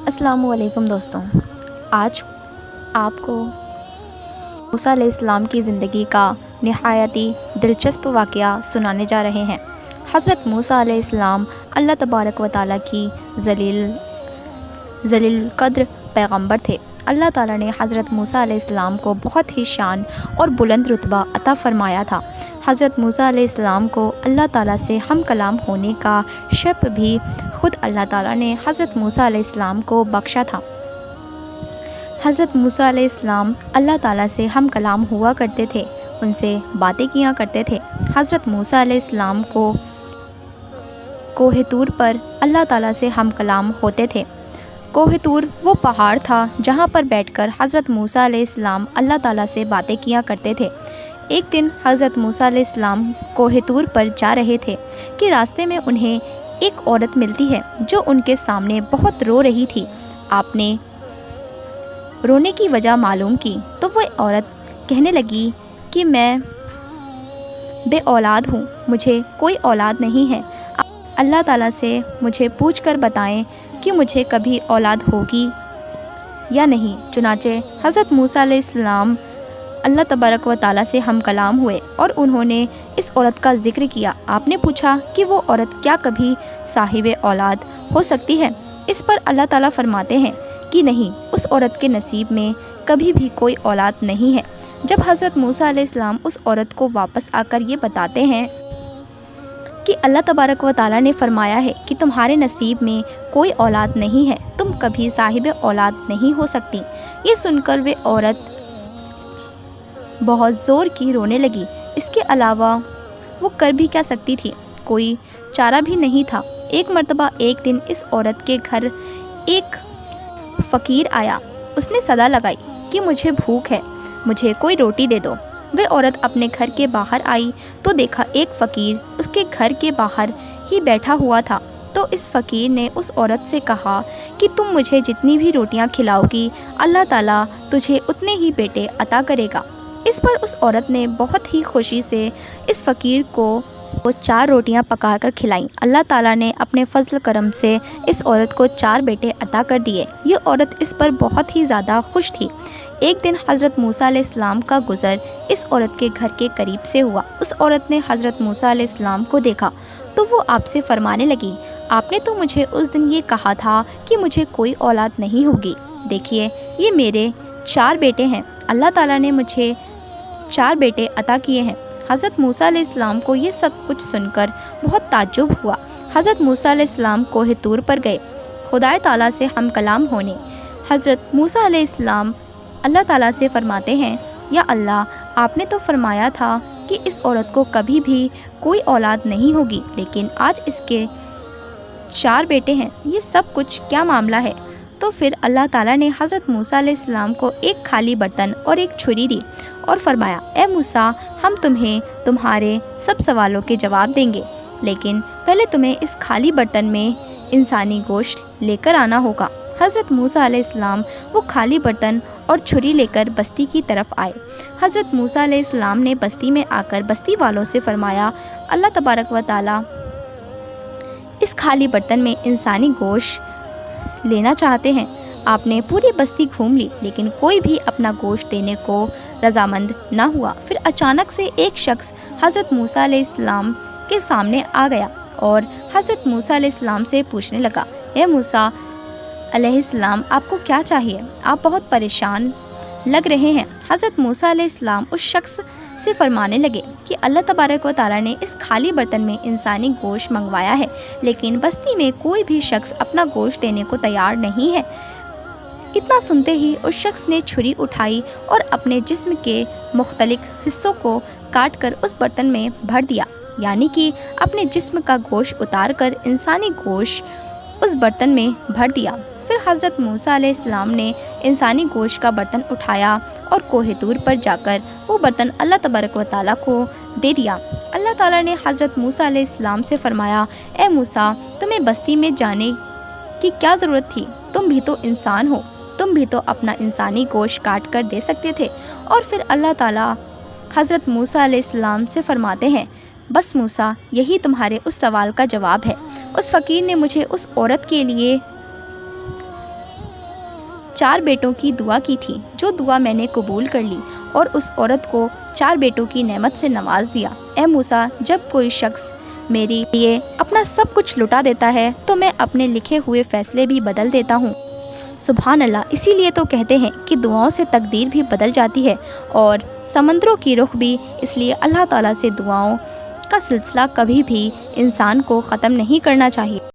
السلام علیکم دوستوں، آج آپ کو موسیٰ علیہ السلام کی زندگی کا نہایتی دلچسپ واقعہ سنانے جا رہے ہیں۔ حضرت موسیٰ علیہ السلام اللہ تبارک و تعالیٰ کی ذلیل القدر پیغمبر تھے۔ اللہ تعالیٰ نے حضرت موسیٰ علیہ السلام کو بہت ہی شان اور بلند رتبہ عطا فرمایا تھا۔ حضرت موسیٰ علیہ السلام کو اللہ تعالیٰ سے ہم کلام ہونے کا شرف بھی خود اللہ تعالیٰ نے حضرت موسیٰ علیہ السلام کو بخشا تھا۔ حضرت موسیٰ علیہ السلام اللہ تعالیٰ سے ہم کلام ہوا کرتے تھے، ان سے باتیں کیا کرتے تھے۔ حضرت موسیٰ علیہ السلام کو کوہ طور پر اللہ تعالیٰ سے ہم کلام ہوتے تھے۔ کوہ طور وہ پہاڑ تھا جہاں پر بیٹھ کر حضرت موسیٰ علیہ السلام اللہ تعالیٰ سے باتیں کیا کرتے تھے۔ ایک دن حضرت موسیٰ علیہ السلام کوہ طور پر جا رہے تھے کہ راستے میں انہیں ایک عورت ملتی ہے جو ان کے سامنے بہت رو رہی تھی۔ آپ نے رونے کی وجہ معلوم کی تو وہ عورت کہنے لگی کہ میں بے اولاد ہوں، مجھے کوئی اولاد نہیں ہے۔ اللہ تعالیٰ سے مجھے پوچھ کر بتائیں کہ مجھے کبھی اولاد ہوگی یا نہیں۔ چنانچہ حضرت موسیٰ علیہ السلام اللہ تبارک و تعالیٰ سے ہم کلام ہوئے اور انہوں نے اس عورت کا ذکر کیا۔ آپ نے پوچھا کہ وہ عورت کیا کبھی صاحب اولاد ہو سکتی ہے؟ اس پر اللہ تعالیٰ فرماتے ہیں کہ نہیں، اس عورت کے نصیب میں کبھی بھی کوئی اولاد نہیں ہے۔ جب حضرت موسیٰ علیہ السلام اس عورت کو واپس آ کر یہ بتاتے ہیں کہ اللہ تبارک و تعالیٰ نے فرمایا ہے کہ تمہارے نصیب میں کوئی اولاد نہیں ہے، تم کبھی صاحب اولاد نہیں ہو سکتی، یہ سن کر وہ عورت بہت زور کی رونے لگی۔ اس کے علاوہ وہ کر بھی کیا سکتی تھی، کوئی چارہ بھی نہیں تھا۔ ایک مرتبہ ایک دن اس عورت کے گھر ایک فقیر آیا۔ اس نے صدا لگائی کہ مجھے بھوک ہے، مجھے کوئی روٹی دے دو۔ وہ عورت اپنے گھر کے باہر آئی تو دیکھا ایک فقیر اس کے گھر کے باہر ہی بیٹھا ہوا تھا۔ تو اس فقیر نے اس عورت سے کہا کہ تم مجھے جتنی بھی روٹیاں کھلاؤ گی، اللہ تعالیٰ تجھے اتنے ہی بیٹے عطا کرے گا۔ اس پر اس عورت نے بہت ہی خوشی سے اس فقیر کو 4 روٹیاں پکا کر کھلائیں۔ اللہ تعالیٰ نے اپنے فضل کرم سے اس عورت کو 4 بیٹے عطا کر دیے۔ یہ عورت اس پر بہت ہی زیادہ خوش تھی۔ ایک دن حضرت موسیٰ علیہ السلام کا گزر اس عورت کے گھر کے قریب سے ہوا۔ اس عورت نے حضرت موسیٰ علیہ السلام کو دیکھا تو وہ آپ سے فرمانے لگی، آپ نے تو مجھے اس دن یہ کہا تھا کہ مجھے کوئی اولاد نہیں ہوگی۔ دیکھیے، یہ میرے 4 بیٹے ہیں، اللہ تعالیٰ نے مجھے 4 بیٹے عطا کیے ہیں۔ حضرت موسیٰ علیہ السلام کو یہ سب کچھ سن کر بہت تعجب ہوا۔ حضرت موسیٰ علیہ السلام کوہ طور پر گئے خدا تعالیٰ سے ہم کلام ہونے۔ حضرت موسیٰ علیہ السلام اللہ تعالیٰ سے فرماتے ہیں، یا اللہ، آپ نے تو فرمایا تھا کہ اس عورت کو کبھی بھی کوئی اولاد نہیں ہوگی، لیکن آج اس کے 4 بیٹے ہیں، یہ سب کچھ کیا معاملہ ہے؟ تو پھر اللہ تعالیٰ نے حضرت موسیٰ علیہ السلام کو ایک خالی برتن اور ایک چھری دی اور فرمایا، اے موسیٰ، ہم تمہیں تمہارے سب سوالوں کے جواب دیں گے، لیکن پہلے تمہیں اس خالی برتن میں انسانی گوشت لے کر آنا ہوگا۔ حضرت موسیٰ علیہ السلام وہ خالی برتن اور چھری لے کر بستی کی طرف آئے۔ حضرت موسیٰ علیہ السلام نے بستی میں آ کر بستی والوں سے فرمایا، اللہ تبارک و تعالیٰ اس خالی برتن میں انسانی گوشت لینا چاہتے ہیں۔ آپ نے پوری بستی گھوم لی لیکن کوئی بھی اپنا گوشت دینے کو رضامند نہ ہوا۔ پھر اچانک سے ایک شخص حضرت موسیٰ علیہ السلام کے سامنے آ گیا اور حضرت موسیٰ علیہ السلام سے پوچھنے لگا، اے موسیٰ علیہ السلام، آپ کو کیا چاہیے؟ آپ بہت پریشان لگ رہے ہیں۔ حضرت موسیٰ علیہ السلام اس شخص سے فرمانے لگے کہ اللہ تبارک و تعالیٰ نے اس خالی برتن میں انسانی گوشت منگوایا ہے، لیکن بستی میں کوئی بھی شخص اپنا گوشت دینے کو تیار نہیں ہے۔ اتنا سنتے ہی اس شخص نے چھری اٹھائی اور اپنے جسم کے مختلف حصوں کو کاٹ کر اس برتن میں بھر دیا، یعنی کہ اپنے جسم کا گوشت اتار کر انسانی گوشت اس برتن میں بھر دیا۔ پھر حضرت موسیٰ علیہ السلام نے انسانی گوشت کا برتن اٹھایا اور کوہ طور پر جا کر وہ برتن اللہ تبارک و تعالیٰ کو دے دیا۔ اللہ تعالیٰ نے حضرت موسیٰ علیہ السلام سے فرمایا، اے موسیٰ، تمہیں بستی میں جانے کی کیا ضرورت تھی؟ تم بھی تو انسان ہو، تم بھی تو اپنا انسانی گوشت کاٹ کر دے سکتے تھے۔ اور پھر اللہ تعالیٰ حضرت موسیٰ علیہ السلام سے فرماتے ہیں، بس موسیٰ، یہی تمہارے اس سوال کا جواب ہے۔ اس فقیر نے مجھے اس عورت کے لیے 4 بیٹوں کی دعا کی تھی، جو دعا میں نے قبول کر لی اور اس عورت کو 4 بیٹوں کی نعمت سے نواز دیا۔ اے موسیٰ، جب کوئی شخص میرے لیے اپنا سب کچھ لٹا دیتا ہے تو میں اپنے لکھے ہوئے فیصلے بھی بدل دیتا ہوں۔ سبحان اللہ۔ اسی لیے تو کہتے ہیں کہ دعاؤں سے تقدیر بھی بدل جاتی ہے اور سمندروں کی رخ بھی۔ اس لیے اللہ تعالیٰ سے دعاؤں کا سلسلہ کبھی بھی انسان کو ختم نہیں کرنا چاہیے۔